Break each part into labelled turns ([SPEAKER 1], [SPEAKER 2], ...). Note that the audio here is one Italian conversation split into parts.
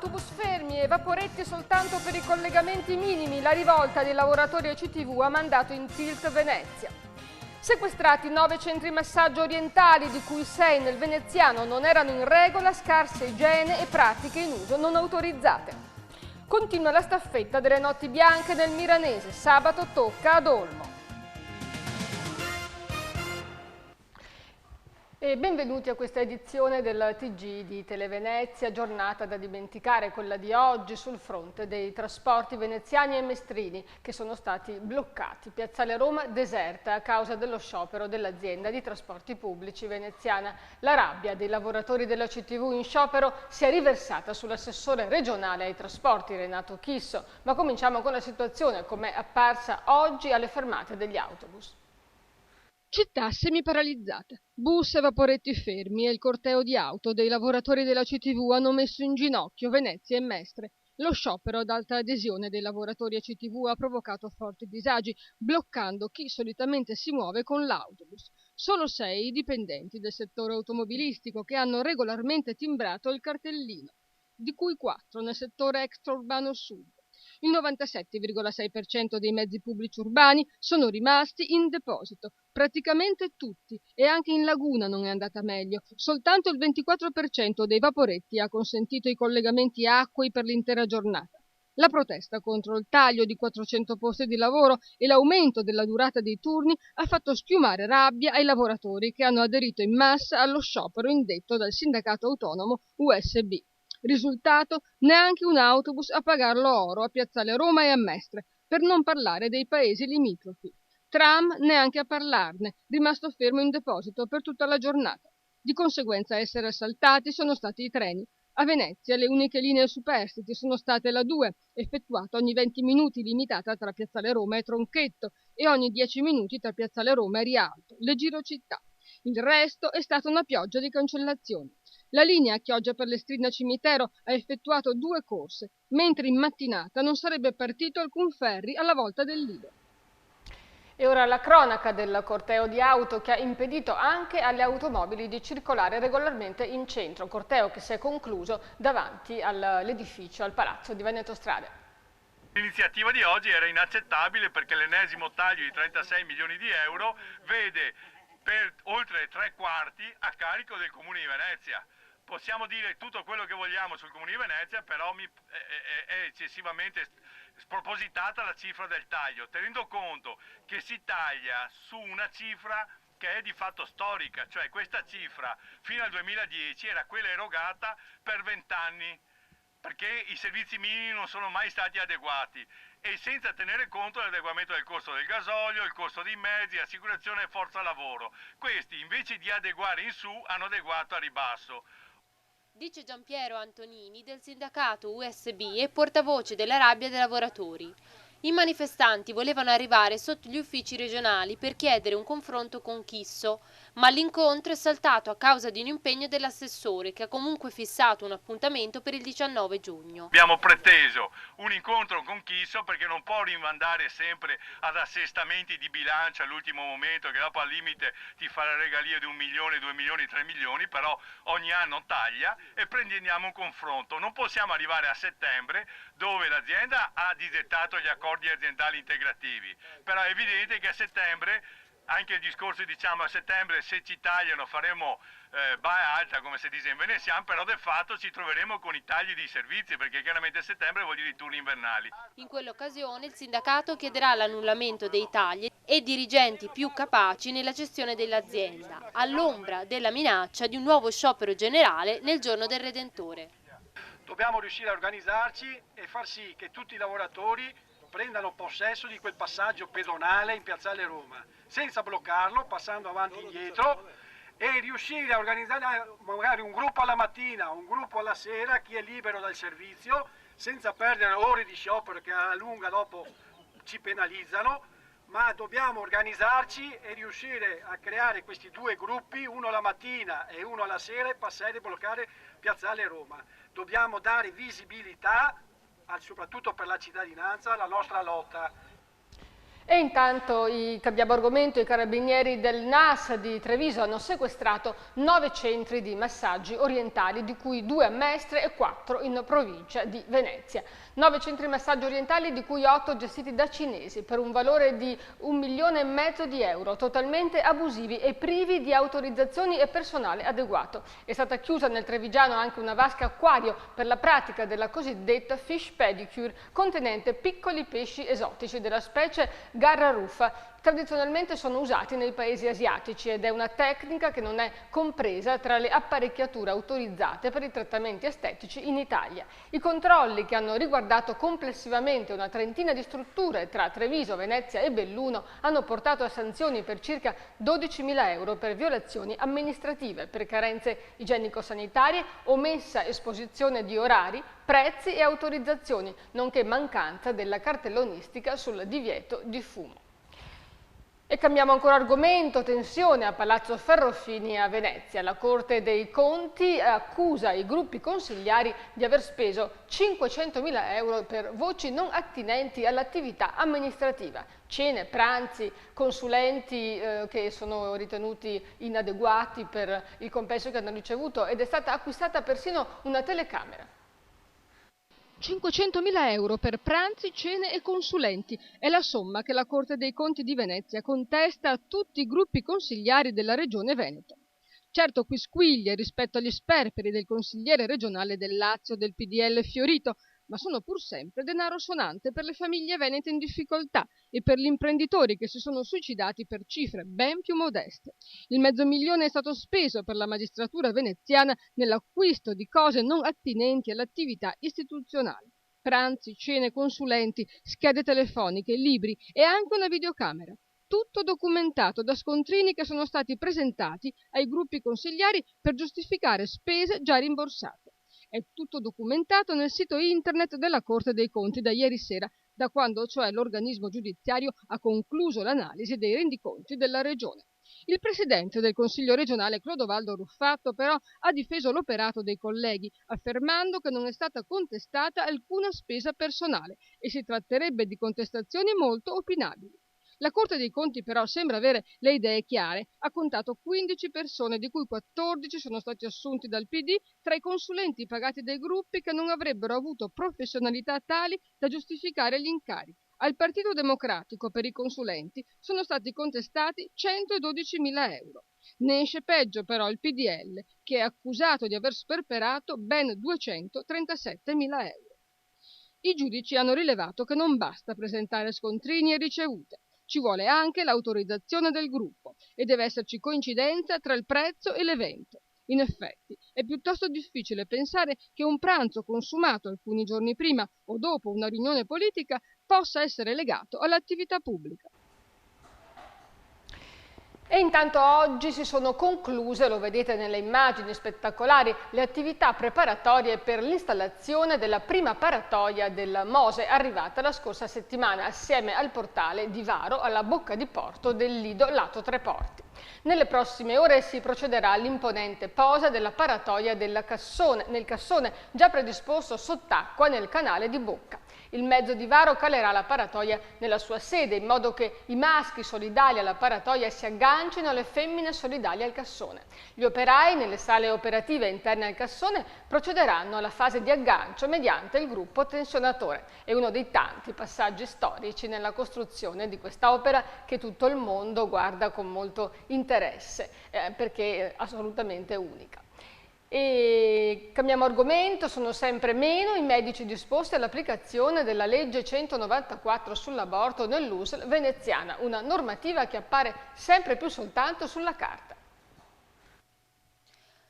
[SPEAKER 1] autobus fermi e vaporetti soltanto per i collegamenti minimi. La rivolta dei lavoratori ACTV ha mandato in tilt Venezia. Sequestrati 9 centri massaggio orientali, di cui 6 nel veneziano non erano in regola, scarsa igiene e pratiche in uso non autorizzate. Continua la staffetta delle notti bianche nel Milanese. Sabato tocca ad Olmo. E benvenuti a questa edizione del TG di Televenezia, giornata da dimenticare, quella di oggi, sul fronte dei trasporti veneziani e mestrini che sono stati bloccati. Piazzale Roma deserta a causa dello sciopero dell'azienda di trasporti pubblici veneziana. La rabbia dei lavoratori della CTV in sciopero si è riversata sull'assessore regionale ai trasporti Renato Chisso. Ma cominciamo con la situazione come è apparsa oggi alle fermate degli autobus. Città semiparalizzata, bus e vaporetti fermi e il corteo di auto dei lavoratori della CTV hanno messo in ginocchio Venezia e Mestre. Lo sciopero ad alta adesione dei lavoratori a CTV ha provocato forti disagi, bloccando chi solitamente si muove con l'autobus. Solo 6 i dipendenti del settore automobilistico che hanno regolarmente timbrato il cartellino, di cui 4 nel settore extraurbano sud. Il 97,6% dei mezzi pubblici urbani sono rimasti in deposito, praticamente tutti, e anche in laguna non è andata meglio. Soltanto il 24% dei vaporetti ha consentito i collegamenti acquei per l'intera giornata. La protesta contro il taglio di 400 posti di lavoro e l'aumento della durata dei turni ha fatto schiumare rabbia ai lavoratori che hanno aderito in massa allo sciopero indetto dal sindacato autonomo USB. Risultato: neanche un autobus a pagarlo oro a Piazzale Roma e a Mestre, per non parlare dei paesi limitrofi. Tram neanche a parlarne, rimasto fermo in deposito per tutta la giornata. Di conseguenza a essere assaltati sono stati i treni. A Venezia le uniche linee superstiti sono state la 2, effettuata ogni 20 minuti limitata tra Piazzale Roma e Tronchetto, e ogni 10 minuti tra Piazzale Roma e Rialto, le girocittà. Il resto è stata una pioggia di cancellazioni. La linea Chioggia Palestrina Cimitero ha effettuato 2 corse, mentre in mattinata non sarebbe partito alcun ferry alla volta del Lido. E ora la cronaca del corteo di auto che ha impedito anche alle automobili di circolare regolarmente in centro, corteo che si è concluso davanti all'edificio, al Palazzo di Veneto Strade.
[SPEAKER 2] L'iniziativa di oggi era inaccettabile perché l'ennesimo taglio di 36 milioni di euro vede per oltre 3/4 a carico del Comune di Venezia. Possiamo dire tutto quello che vogliamo sul Comune di Venezia, però è eccessivamente spropositata la cifra del taglio, tenendo conto che si taglia su una cifra che è di fatto storica, cioè questa cifra fino al 2010 era quella erogata per 20 anni, perché i servizi minimi non sono mai stati adeguati, e senza tenere conto dell'adeguamento del costo del gasolio, il costo dei mezzi, assicurazione e forza lavoro. Questi, invece di adeguare in su, hanno adeguato a ribasso.
[SPEAKER 3] Dice Giampiero Antonini del sindacato USB e portavoce della rabbia dei lavoratori. I manifestanti volevano arrivare sotto gli uffici regionali per chiedere un confronto con Chisso, ma l'incontro è saltato a causa di un impegno dell'assessore che ha comunque fissato un appuntamento per il 19 giugno.
[SPEAKER 2] Abbiamo preteso un incontro con Chisso perché non può rimandare sempre ad assestamenti di bilancio all'ultimo momento, che dopo al limite ti fa la regalia di 1 milione, 2 milioni, 3 milioni, però ogni anno taglia, e prendiamo un confronto. Non possiamo arrivare a settembre dove l'azienda ha disettato gli accordi aziendali integrativi, però è evidente che a settembre, anche il discorso diciamo a settembre se ci tagliano faremo baia alta come si dice in veneziano, però de fatto ci troveremo con i tagli di servizi, perché chiaramente settembre vuol dire i turni invernali.
[SPEAKER 3] In quell'occasione il sindacato chiederà l'annullamento dei tagli e dirigenti più capaci nella gestione dell'azienda, all'ombra della minaccia di un nuovo sciopero generale nel giorno del Redentore.
[SPEAKER 4] Dobbiamo riuscire a organizzarci e far sì che tutti i lavoratori prendano possesso di quel passaggio pedonale in Piazzale Roma, senza bloccarlo, passando avanti e indietro, e riuscire a organizzare magari un gruppo alla mattina, un gruppo alla sera, chi è libero dal servizio, senza perdere ore di sciopero che alla lunga dopo ci penalizzano, ma dobbiamo organizzarci e riuscire a creare questi 2 gruppi, uno la mattina e uno alla sera, e passare e bloccare Piazzale Roma. Dobbiamo dare visibilità, soprattutto per la cittadinanza, alla nostra lotta.
[SPEAKER 1] E intanto cambiamo argomento, i carabinieri del NAS di Treviso hanno sequestrato 9 centri di massaggi orientali, di cui 2 a Mestre e 4 in provincia di Venezia. 9 centri di massaggio orientali, di cui 8 gestiti da cinesi, per un valore di 1,5 milioni di euro, totalmente abusivi e privi di autorizzazioni e personale adeguato. È stata chiusa nel Trevigiano anche una vasca acquario per la pratica della cosiddetta fish pedicure, contenente piccoli pesci esotici della specie Garra ruffa. Tradizionalmente sono usati nei paesi asiatici ed è una tecnica che non è compresa tra le apparecchiature autorizzate per i trattamenti estetici in Italia. I controlli, che hanno riguardato complessivamente una trentina di strutture tra Treviso, Venezia e Belluno, hanno portato a sanzioni per circa 12.000 euro per violazioni amministrative, per carenze igienico-sanitarie, omessa esposizione di orari, prezzi e autorizzazioni, nonché mancanza della cartellonistica sul divieto di fumo. E cambiamo ancora argomento, tensione a Palazzo Ferrofini a Venezia. La Corte dei Conti accusa i gruppi consigliari di aver speso 500.000 euro per voci non attinenti all'attività amministrativa. Cene, pranzi, consulenti che sono ritenuti inadeguati per il compenso che hanno ricevuto, ed è stata acquistata persino una telecamera. 500.000 euro per pranzi, cene e consulenti è la somma che la Corte dei Conti di Venezia contesta a tutti i gruppi consigliari della Regione Veneto. Certo, quisquiglie rispetto agli sperperi del consigliere regionale del Lazio del PDL Fiorito, ma sono pur sempre denaro suonante per le famiglie venete in difficoltà e per gli imprenditori che si sono suicidati per cifre ben più modeste. Il $500.000 è stato speso per la magistratura veneziana nell'acquisto di cose non attinenti all'attività istituzionale: pranzi, cene, consulenti, schede telefoniche, libri e anche una videocamera. Tutto documentato da scontrini che sono stati presentati ai gruppi consigliari per giustificare spese già rimborsate. È tutto documentato nel sito internet della Corte dei Conti da ieri sera, da quando cioè l'organismo giudiziario ha concluso l'analisi dei rendiconti della Regione. Il presidente del Consiglio regionale Clodovaldo Ruffatto però ha difeso l'operato dei colleghi, affermando che non è stata contestata alcuna spesa personale e si tratterebbe di contestazioni molto opinabili. La Corte dei Conti però sembra avere le idee chiare, ha contato 15 persone, di cui 14 sono stati assunti dal PD tra i consulenti pagati dai gruppi che non avrebbero avuto professionalità tali da giustificare gli incarichi. Al Partito Democratico per i consulenti sono stati contestati 112.000 euro. Ne esce peggio però il PDL, che è accusato di aver sperperato ben 237.000 euro. I giudici hanno rilevato che non basta presentare scontrini e ricevute. Ci vuole anche l'autorizzazione del gruppo e deve esserci coincidenza tra il prezzo e l'evento. In effetti, è piuttosto difficile pensare che un pranzo consumato alcuni giorni prima o dopo una riunione politica possa essere legato all'attività pubblica. E intanto oggi si sono concluse, lo vedete nelle immagini spettacolari, le attività preparatorie per l'installazione della prima paratoia del Mose, arrivata la scorsa settimana assieme al portale di Varo alla bocca di porto del Lido lato Tre Porti. Nelle prossime ore si procederà all'imponente posa della paratoia nel cassone già predisposto sott'acqua nel canale di Bocca. Il mezzo di Varo calerà la paratoia nella sua sede, in modo che i maschi solidali alla paratoia si aggancino alle femmine solidali al cassone. Gli operai nelle sale operative interne al cassone procederanno alla fase di aggancio mediante il gruppo tensionatore. È uno dei tanti passaggi storici nella costruzione di questa opera che tutto il mondo guarda con molto interesse, perché è assolutamente unica. E cambiamo argomento, sono sempre meno i medici disposti all'applicazione della legge 194 sull'aborto nell'USL veneziana, una normativa che appare sempre più soltanto sulla carta.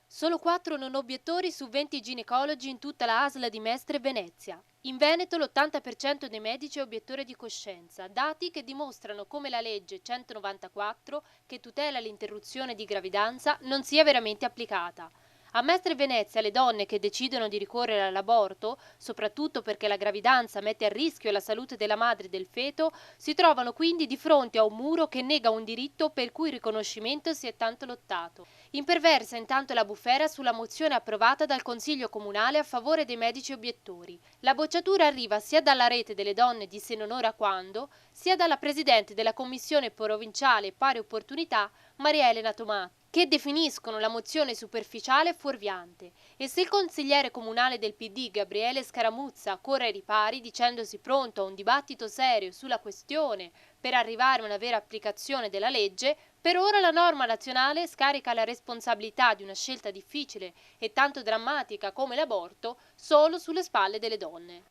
[SPEAKER 3] Solo 4 non obiettori su 20 ginecologi in tutta la ASL di Mestre e Venezia. In Veneto l'80% dei medici è obiettore di coscienza, dati che dimostrano come la legge 194, che tutela l'interruzione di gravidanza, non sia veramente applicata. A Mestre Venezia le donne che decidono di ricorrere all'aborto, soprattutto perché la gravidanza mette a rischio la salute della madre e del feto, si trovano quindi di fronte a un muro che nega un diritto per cui il riconoscimento si è tanto lottato. Imperversa intanto la bufera sulla mozione approvata dal Consiglio Comunale a favore dei medici obiettori. La bocciatura arriva sia dalla rete delle donne di Se non ora quando, sia dalla presidente della Commissione Provinciale Pari Opportunità, Maria Elena Tomà, che definiscono la mozione superficiale e fuorviante. E se il consigliere comunale del PD, Gabriele Scaramuzza, corre ai ripari dicendosi pronto a un dibattito serio sulla questione per arrivare a una vera applicazione della legge, per ora la norma nazionale scarica la responsabilità di una scelta difficile e tanto drammatica come l'aborto solo sulle spalle delle donne.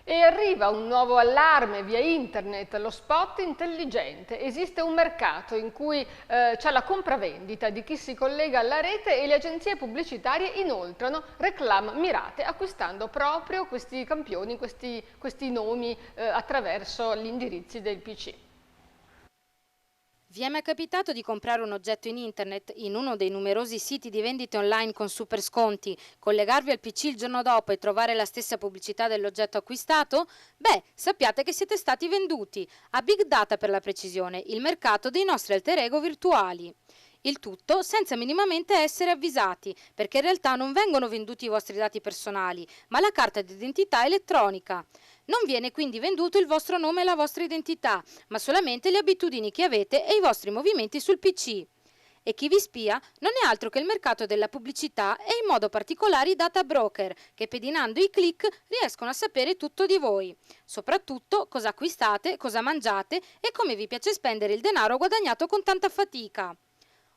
[SPEAKER 1] E arriva un nuovo allarme via internet, lo spot intelligente. Esiste un mercato in cui c'è la compravendita di chi si collega alla rete e le agenzie pubblicitarie inoltrano reclame mirate acquistando proprio questi campioni, questi nomi attraverso gli indirizzi del PC.
[SPEAKER 5] Vi è mai capitato di comprare un oggetto in internet in uno dei numerosi siti di vendite online con super sconti, collegarvi al PC il giorno dopo e trovare la stessa pubblicità dell'oggetto acquistato? Beh, sappiate che siete stati venduti, a Big Data per la precisione, il mercato dei nostri alter ego virtuali. Il tutto senza minimamente essere avvisati, perché in realtà non vengono venduti i vostri dati personali, ma la carta d'identità elettronica. Non viene quindi venduto il vostro nome e la vostra identità, ma solamente le abitudini che avete e i vostri movimenti sul PC. E chi vi spia non è altro che il mercato della pubblicità e in modo particolare i data broker, che pedinando i click riescono a sapere tutto di voi. Soprattutto cosa acquistate, cosa mangiate e come vi piace spendere il denaro guadagnato con tanta fatica.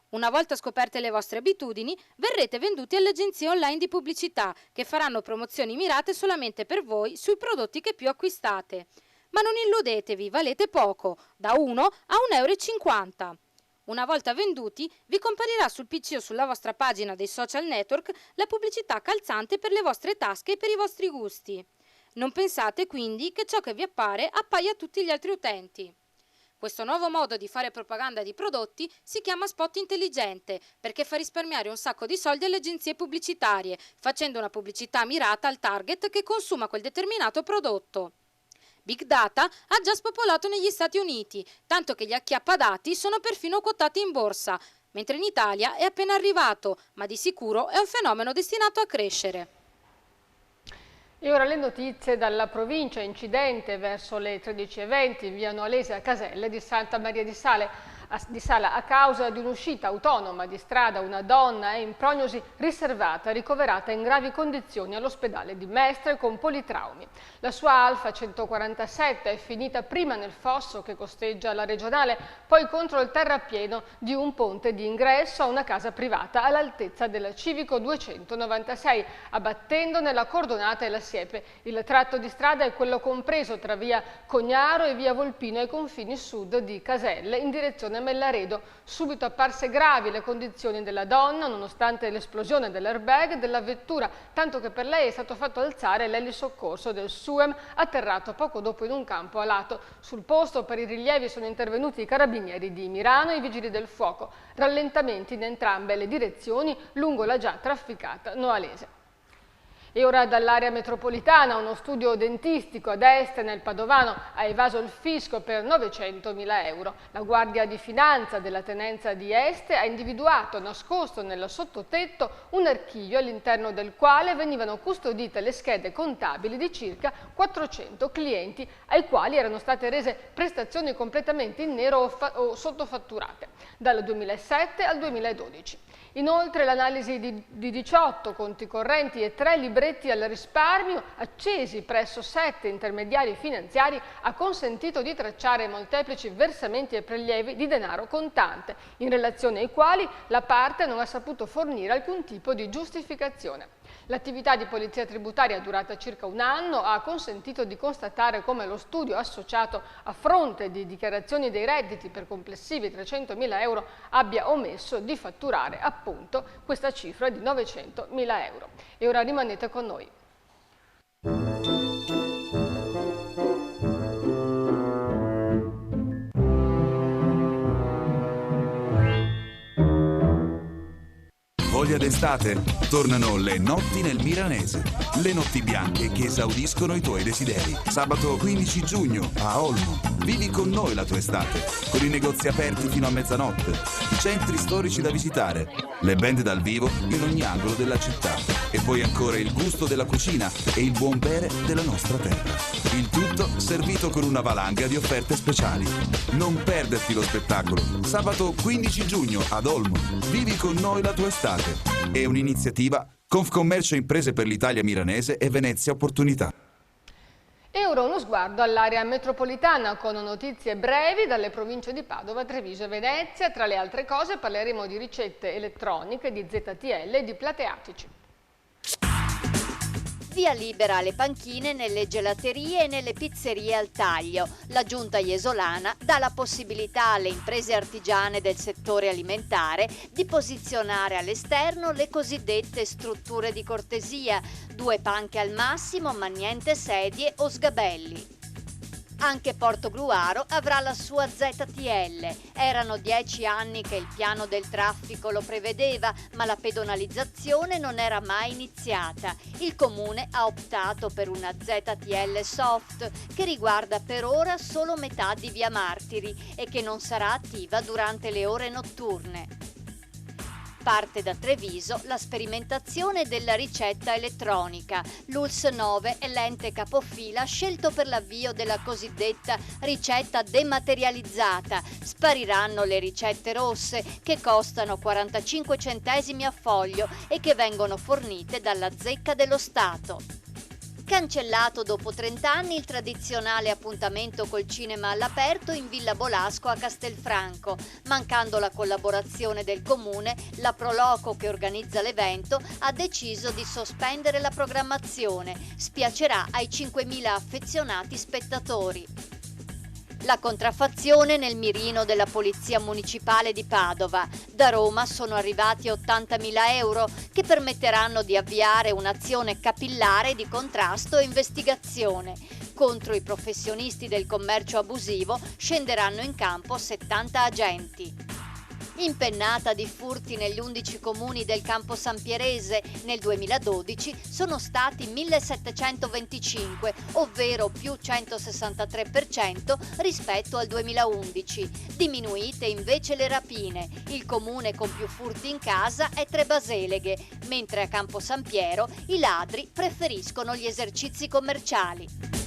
[SPEAKER 5] Una volta scoperte le vostre abitudini, verrete venduti alle agenzie online di pubblicità che faranno promozioni mirate solamente per voi sui prodotti che più acquistate. Ma non illudetevi, valete poco, da 1 a 1,50 €. Una volta venduti, vi comparirà sul PC o sulla vostra pagina dei social network la pubblicità calzante per le vostre tasche e per i vostri gusti. Non pensate quindi che ciò che vi appare appaia a tutti gli altri utenti. Questo nuovo modo di fare propaganda di prodotti si chiama spot intelligente perché fa risparmiare un sacco di soldi alle agenzie pubblicitarie, facendo una pubblicità mirata al target che consuma quel determinato prodotto. Big Data ha già spopolato negli Stati Uniti, tanto che gli acchiappadati sono perfino quotati in borsa, mentre in Italia è appena arrivato, ma di sicuro è un fenomeno destinato a crescere.
[SPEAKER 1] E ora le notizie dalla provincia. Incidente verso le 13:20 in via Noalese a Caselle di Santa Maria di Sala a causa di un'uscita autonoma di strada. Una donna è in prognosi riservata, ricoverata in gravi condizioni all'ospedale di Mestre con politraumi. La sua Alfa 147 è finita prima nel fosso che costeggia la regionale, poi contro il terrapieno di un ponte di ingresso a una casa privata all'altezza del civico 296, abbattendone la cordonata e la siepe. Il tratto di strada è quello compreso tra via Cognaro e via Volpino ai confini sud di Caselle in direzione Mellaredo. Subito apparse gravi le condizioni della donna nonostante l'esplosione dell'airbag della vettura, tanto che per lei è stato fatto alzare l'elisoccorso del SUEM atterrato poco dopo in un campo a lato. Sul posto per i rilievi sono intervenuti i carabinieri di Mirano e i vigili del fuoco. Rallentamenti in entrambe le direzioni lungo la già trafficata Noalese. E ora dall'area metropolitana uno studio dentistico ad Este nel Padovano ha evaso il fisco per 900.000 euro. La Guardia di Finanza della Tenenza di Este ha individuato nascosto nel sottotetto un archivio all'interno del quale venivano custodite le schede contabili di circa 400 clienti ai quali erano state rese prestazioni completamente in nero o sottofatturate dal 2007 al 2012. Inoltre l'analisi di 18 conti correnti e 3 libretti al risparmio accesi presso 7 intermediari finanziari ha consentito di tracciare molteplici versamenti e prelievi di denaro contante, in relazione ai quali la parte non ha saputo fornire alcun tipo di giustificazione. L'attività di polizia tributaria durata circa un anno ha consentito di constatare come lo studio associato a fronte di dichiarazioni dei redditi per complessivi 300.000 euro abbia omesso di fatturare appunto questa cifra di 900.000 euro. E ora rimanete con noi.
[SPEAKER 6] voglia d'estate? Tornano le notti nel Milanese. Le notti bianche che esaudiscono i tuoi desideri. Sabato 15 giugno a Olmo. Vivi con noi la tua estate, con i negozi aperti fino a mezzanotte, i centri storici da visitare, le band dal vivo in ogni angolo della città e poi ancora il gusto della cucina e il buon bere della nostra terra. Il tutto servito con una valanga di offerte speciali. Non perderti lo spettacolo. Sabato 15 giugno ad Olmo. Vivi con noi la tua estate. È un'iniziativa Confcommercio Imprese per l'Italia Milanese e Venezia Opportunità.
[SPEAKER 1] E ora uno sguardo all'area metropolitana con notizie brevi dalle province di Padova, Treviso e Venezia. Tra le altre cose parleremo di ricette elettroniche, di ZTL e di plateatici.
[SPEAKER 7] Via libera alle panchine nelle gelaterie e nelle pizzerie al taglio. La Giunta Iesolana dà la possibilità alle imprese artigiane del settore alimentare di posizionare all'esterno le cosiddette strutture di cortesia, 2 panche al massimo ma niente sedie o sgabelli. Anche Portogruaro avrà la sua ZTL. Erano 10 anni che il piano del traffico lo prevedeva, ma la pedonalizzazione non era mai iniziata. Il comune ha optato per una ZTL soft che riguarda per ora solo metà di Via Martiri e che non sarà attiva durante le ore notturne. Parte da Treviso la sperimentazione della ricetta elettronica. L'ULS 9 è l'ente capofila scelto per l'avvio della cosiddetta ricetta dematerializzata. Spariranno le ricette rosse che costano 45 centesimi a foglio e che vengono fornite dalla Zecca dello Stato. Cancellato dopo 30 anni il tradizionale appuntamento col cinema all'aperto in Villa Bolasco a Castelfranco. Mancando la collaborazione del comune, la Proloco che organizza l'evento ha deciso di sospendere la programmazione. Spiacerà ai 5.000 affezionati spettatori. La contraffazione nel mirino della Polizia Municipale di Padova. Da Roma sono arrivati 80.000 euro che permetteranno di avviare un'azione capillare di contrasto e investigazione. Contro i professionisti del commercio abusivo scenderanno in campo 70 agenti. Impennata di furti negli 11 comuni del Campo Sampierese, nel 2012 sono stati 1.725, ovvero più 163% rispetto al 2011. Diminuite invece le rapine. Il comune con più furti in casa è Trebaseleghe, mentre a Campo Sampiero i ladri preferiscono gli esercizi commerciali.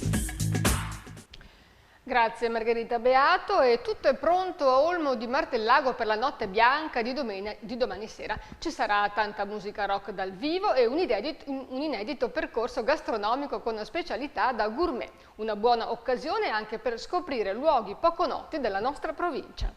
[SPEAKER 1] Grazie Margherita Beato, e tutto è pronto a Olmo di Martellago per la Notte Bianca di domani sera. Ci sarà tanta musica rock dal vivo e un inedito percorso gastronomico con specialità da gourmet. Una buona occasione anche per scoprire luoghi poco noti della nostra provincia.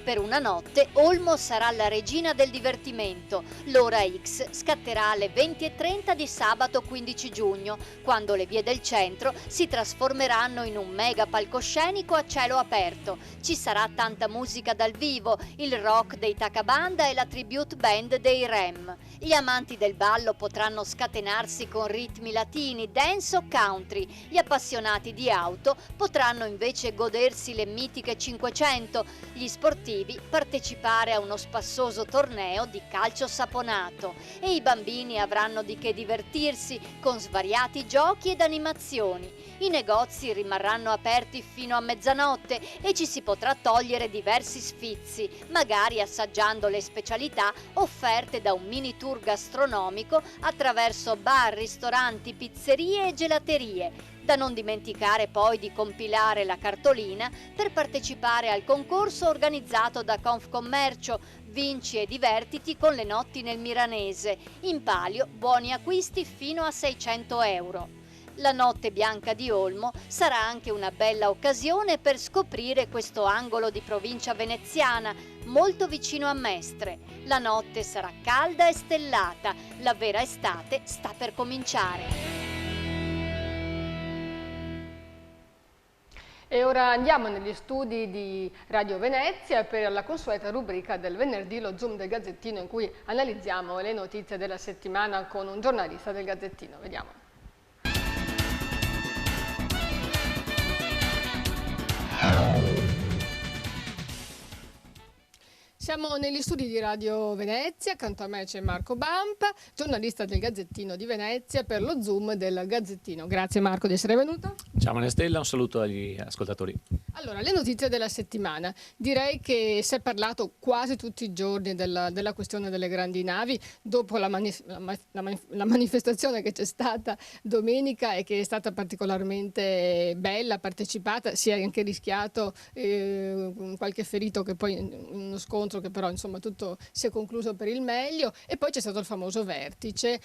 [SPEAKER 7] Per una notte Olmo sarà la regina del divertimento. L'ora X scatterà alle 20:30 di sabato 15 giugno, quando le vie del centro si trasformeranno in un mega palcoscenico a cielo aperto. Ci sarà tanta musica dal vivo, il rock dei Takabanda e la tribute band dei Rem. Gli amanti del ballo potranno scatenarsi con ritmi latini, dance o country. Gli appassionati di auto potranno invece godersi le mitiche 500. Gli sportivi partecipare a uno spassoso torneo di calcio saponato e i bambini avranno di che divertirsi con svariati giochi ed animazioni. I negozi rimarranno aperti fino a mezzanotte e ci si potrà togliere diversi sfizi, magari assaggiando le specialità offerte da un mini tour gastronomico attraverso bar, ristoranti, pizzerie e gelaterie. Da non dimenticare poi di compilare la cartolina per partecipare al concorso organizzato da Confcommercio. Vinci e divertiti con le notti nel Milanese. In palio buoni acquisti fino a 600 euro. La Notte Bianca di Olmo sarà anche una bella occasione per scoprire questo angolo di provincia veneziana, molto vicino a Mestre. La notte sarà calda e stellata, la vera estate sta per cominciare.
[SPEAKER 1] E ora andiamo negli studi di Radio Venezia per la consueta rubrica del venerdì, lo Zoom del Gazzettino, in cui analizziamo le notizie della settimana con un giornalista del Gazzettino. Vediamo. Siamo negli studi di Radio Venezia, accanto a me c'è Marco Bampa, giornalista del Gazzettino di Venezia per lo Zoom del Gazzettino. Grazie Marco di essere venuto.
[SPEAKER 8] Ciao Maria Stella, un saluto agli ascoltatori.
[SPEAKER 1] Allora, le notizie della settimana. Direi che si è parlato quasi tutti i giorni della questione delle grandi navi, dopo la manifestazione che c'è stata domenica e che è stata particolarmente bella, partecipata, si è anche rischiato qualche ferito, che poi uno scontro che però insomma tutto si è concluso per il meglio, e poi c'è stato il famoso vertice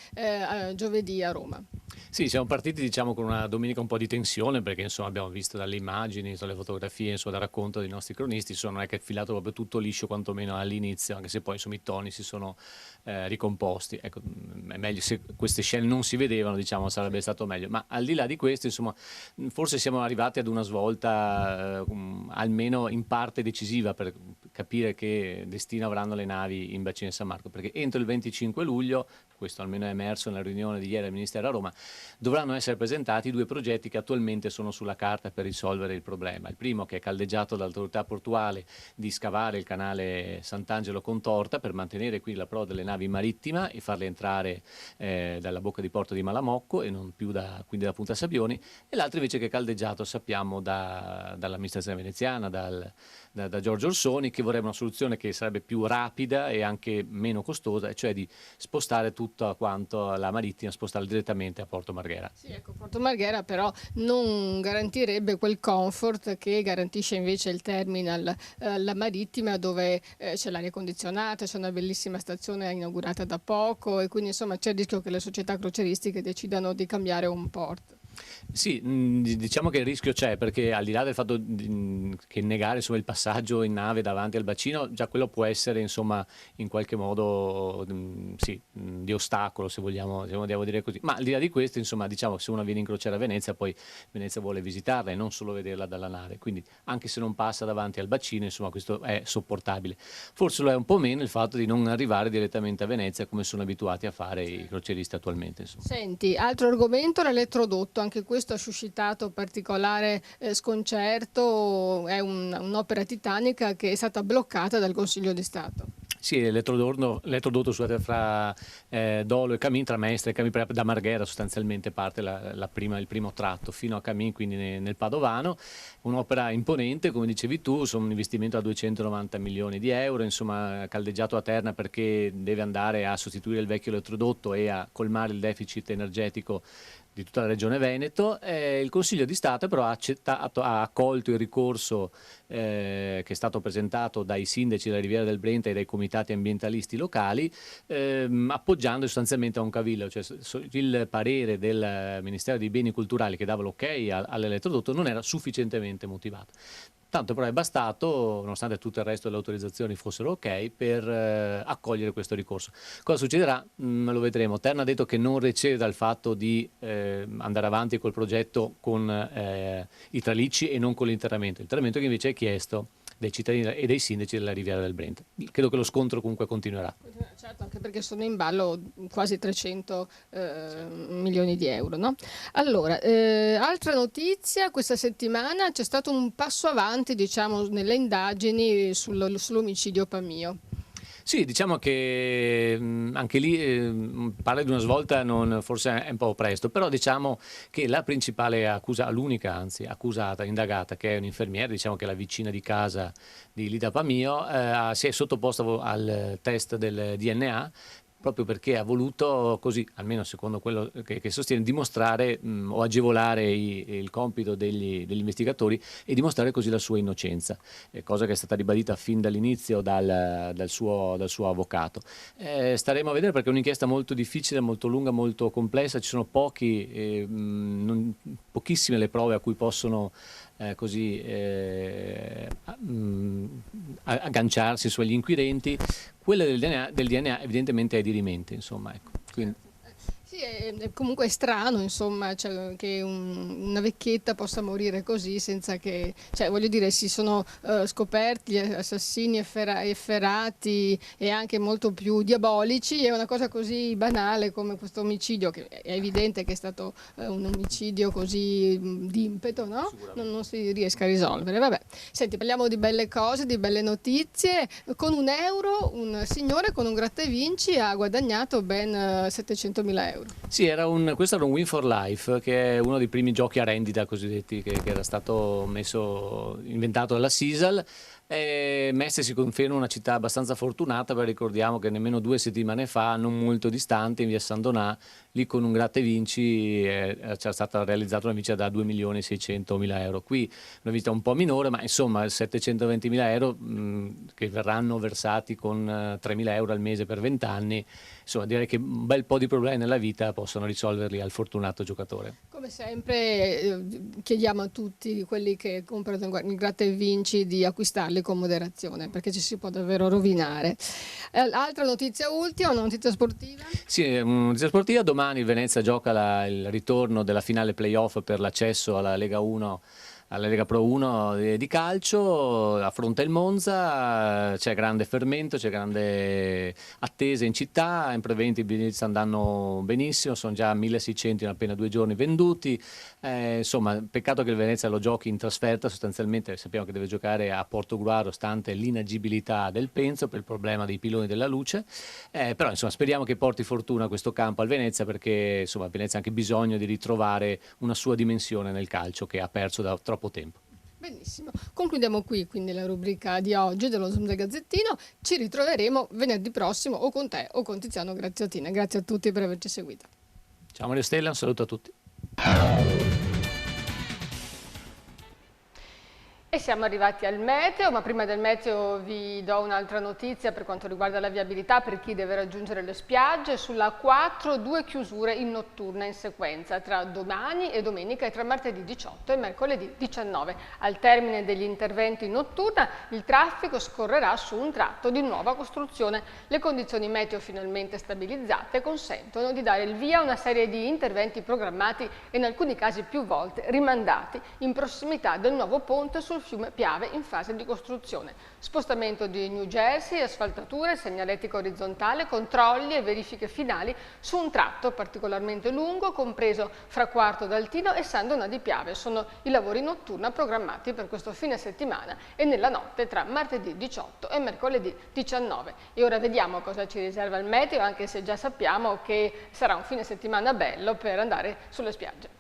[SPEAKER 1] giovedì a Roma.
[SPEAKER 8] Sì, siamo partiti diciamo con una domenica un po' di tensione, perché insomma abbiamo visto dalle immagini, dalle fotografie, insomma, dal racconto dei nostri cronisti, insomma, non è che è filato proprio tutto liscio, quantomeno all'inizio, anche se poi insomma i toni si sono ricomposti. Ecco, è meglio se queste scene non si vedevano, diciamo, sarebbe stato meglio. Ma al di là di questo, insomma, forse siamo arrivati ad una svolta almeno in parte decisiva per capire che destino avranno le navi in Bacino di San Marco, perché entro il 25 luglio, questo almeno è emerso nella riunione di ieri al Ministero a Roma, dovranno essere presentati due progetti che attualmente sono sulla carta per risolvere il problema. Il primo, che è caldeggiato dall'autorità portuale, di scavare il canale Sant'Angelo-Contorta per mantenere qui l'approdo delle navi marittima e farle entrare dalla bocca di porto di Malamocco e non più quindi da Punta Sabbioni, e l'altro invece che è caldeggiato, sappiamo, dall'amministrazione veneziana, da Giorgio Orsoni, che vorrebbe una soluzione che sarebbe più rapida e anche meno costosa, e cioè di spostare tutto quanto la marittima, spostarla direttamente a Porto Marghera.
[SPEAKER 1] Sì, ecco, Porto Marghera però non garantirebbe quel comfort che garantisce invece il terminal, la marittima, dove c'è l'aria condizionata, c'è una bellissima stazione inaugurata da poco, e quindi insomma c'è il rischio che le società crocieristiche decidano di cambiare un port.
[SPEAKER 8] Sì, diciamo che il rischio c'è, perché al di là del fatto che negare insomma, il passaggio in nave davanti al bacino, già quello può essere insomma in qualche modo di ostacolo, se vogliamo dire così. Ma al di là di questo, insomma, diciamo che se uno viene in crociera a Venezia, poi Venezia vuole visitarla e non solo vederla dalla nave, quindi anche se non passa davanti al bacino, insomma, questo è sopportabile. Forse lo è un po' meno il fatto di non arrivare direttamente a Venezia come sono abituati a fare i crocieristi attualmente. Insomma.
[SPEAKER 1] Senti, altro argomento, l'elettrodotto. Anche questo ha suscitato particolare sconcerto, è un'opera titanica che è stata bloccata dal Consiglio di Stato.
[SPEAKER 8] Sì, l'elettrodotto fra Dolo e Camin, tra Mestre e Camin, da Marghera sostanzialmente parte il primo tratto fino a Camin, quindi nel Padovano. Un'opera imponente, come dicevi tu, un investimento a 290 milioni di euro, insomma caldeggiato a terna perché deve andare a sostituire il vecchio elettrodotto e a colmare il deficit energetico di tutta la regione Veneto. Il Consiglio di Stato però ha accolto il ricorso che è stato presentato dai sindaci della Riviera del Brenta e dai comitati ambientalisti locali, appoggiando sostanzialmente a un cavillo, cioè il parere del Ministero dei Beni Culturali che dava l'ok all'elettrodotto non era sufficientemente motivato. Tanto però è bastato, nonostante tutto il resto delle autorizzazioni fossero ok, per accogliere questo ricorso. Cosa succederà? Lo vedremo. Terna ha detto che non recede dal fatto di andare avanti col progetto con i tralicci e non con l'interramento. L'interramento che invece è chiesto dai cittadini e dai sindaci della Riviera del Brenta. Credo che lo scontro comunque continuerà.
[SPEAKER 1] Certo, anche perché sono in ballo quasi 300 milioni di euro. No? Allora, altra notizia, questa settimana c'è stato un passo avanti, diciamo, nelle indagini sull'omicidio Pamio.
[SPEAKER 8] Sì, diciamo che anche lì parla di una svolta, forse è un po' presto, però diciamo che la principale l'unica accusata, indagata, che è un'infermiera, diciamo che è la vicina di casa di Lida Pamio, si è sottoposta al test del DNA, proprio perché ha voluto, così, almeno secondo quello che sostiene, dimostrare o agevolare il compito degli investigatori e dimostrare così la sua innocenza, cosa che è stata ribadita fin dall'inizio dal suo avvocato. Staremo a vedere, perché è un'inchiesta molto difficile, molto lunga, molto complessa, ci sono pochissime le prove a cui possono agganciarsi sugli inquirenti. Quella del DNA evidentemente è dirimente, insomma, ecco. Quindi...
[SPEAKER 1] Sì, Comunque è strano, insomma, cioè, che una vecchietta possa morire così senza che, cioè, voglio dire, si sono scoperti assassini efferati e anche molto più diabolici, e una cosa così banale come questo omicidio, che è evidente che è stato un omicidio così d'impeto, no? Non si riesca a risolvere. Vabbè. Senti, parliamo di belle cose, di belle notizie. Con €1 un signore con un gratta e vinci ha guadagnato ben 700.000 euro.
[SPEAKER 8] Sì, questo era un Win for Life, che è uno dei primi giochi a rendita cosiddetti che era stato inventato dalla Sisal. Mestre si conferma una città abbastanza fortunata, perché ricordiamo che nemmeno 2 settimane fa, non molto distante, in via San Donà, lì con un gratta e vinci c'era stata realizzata una vincita da 2.600.000 euro. Qui una vincita un po' minore, ma insomma 720.000 euro che verranno versati con 3.000 euro al mese per 20 anni, insomma direi che un bel po' di problemi nella vita possono risolverli al fortunato giocatore.
[SPEAKER 1] Come sempre chiediamo a tutti quelli che comprano il gratta e vinci di acquistarli con moderazione, perché ci si può davvero rovinare. Altra notizia ultima, una notizia sportiva?
[SPEAKER 8] Sì, una notizia sportiva. Domani il Venezia gioca il ritorno della finale playoff per l'accesso alla Lega 1, alla Lega Pro 1 di calcio, affronta il Monza, c'è grande fermento, c'è grande attesa in città, in preventi i biglietti andando benissimo, sono già 1.600 in appena 2 giorni venduti, insomma peccato che il Venezia lo giochi in trasferta, sostanzialmente sappiamo che deve giocare a Portogruaro stante l'inagibilità del Penzo per il problema dei piloni della luce, però insomma speriamo che porti fortuna questo campo al Venezia, perché insomma il Venezia ha anche bisogno di ritrovare una sua dimensione nel calcio che ha perso da troppo tempo.
[SPEAKER 1] Benissimo, concludiamo qui quindi la rubrica di oggi dello Zoom del Gazzettino. Ci ritroveremo venerdì prossimo o con te o con Tiziano Graziatina. Grazie a tutti per averci seguito.
[SPEAKER 8] Ciao Mario Stella, un saluto a tutti.
[SPEAKER 1] E siamo arrivati al meteo, ma prima del meteo vi do un'altra notizia per quanto riguarda la viabilità per chi deve raggiungere le spiagge. Sulla A4 2 chiusure in notturna in sequenza tra domani e domenica e tra martedì 18 e mercoledì 19. Al termine degli interventi in notturna il traffico scorrerà su un tratto di nuova costruzione. Le condizioni meteo finalmente stabilizzate consentono di dare il via a una serie di interventi programmati e in alcuni casi più volte rimandati in prossimità del nuovo ponte sul fiume Piave in fase di costruzione. Spostamento di New Jersey, asfaltature, segnaletica orizzontale, controlli e verifiche finali su un tratto particolarmente lungo compreso fra Quarto d'Altino e San Donà di Piave. Sono i lavori in notturna programmati per questo fine settimana e nella notte tra martedì 18 e mercoledì 19. E ora vediamo cosa ci riserva il meteo, anche se già sappiamo che sarà un fine settimana bello per andare sulle spiagge.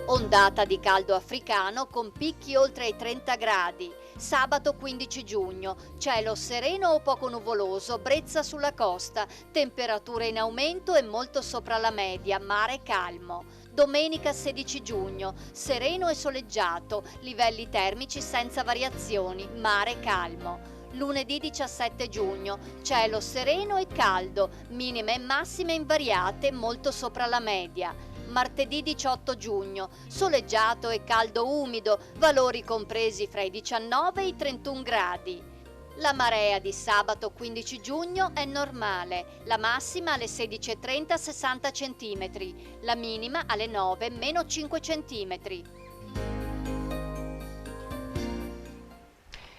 [SPEAKER 7] Ondata di caldo africano con picchi oltre i 30 gradi. Sabato 15 giugno, cielo sereno o poco nuvoloso, brezza sulla costa, temperature in aumento e molto sopra la media, mare calmo. Domenica 16 giugno, sereno e soleggiato, livelli termici senza variazioni, mare calmo. Lunedì 17 giugno, cielo sereno e caldo, minime e massime invariate, molto sopra la media. Martedì 18 giugno, soleggiato e caldo umido, valori compresi fra i 19 e i 31 gradi. La marea di sabato 15 giugno è normale, la massima alle 16:30 60 cm, la minima alle 9 meno 5 cm.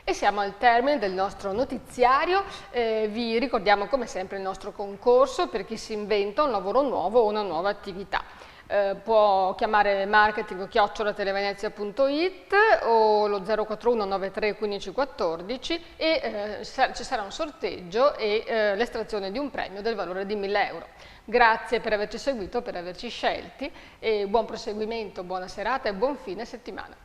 [SPEAKER 1] E siamo al termine del nostro notiziario, vi ricordiamo come sempre il nostro concorso per chi si inventa un lavoro nuovo o una nuova attività. Può chiamare marketing@televenezia.it o lo 041 93 15 14 e ci sarà un sorteggio e l'estrazione di un premio del valore di 1.000 euro. Grazie per averci seguito, per averci scelti e buon proseguimento, buona serata e buon fine settimana.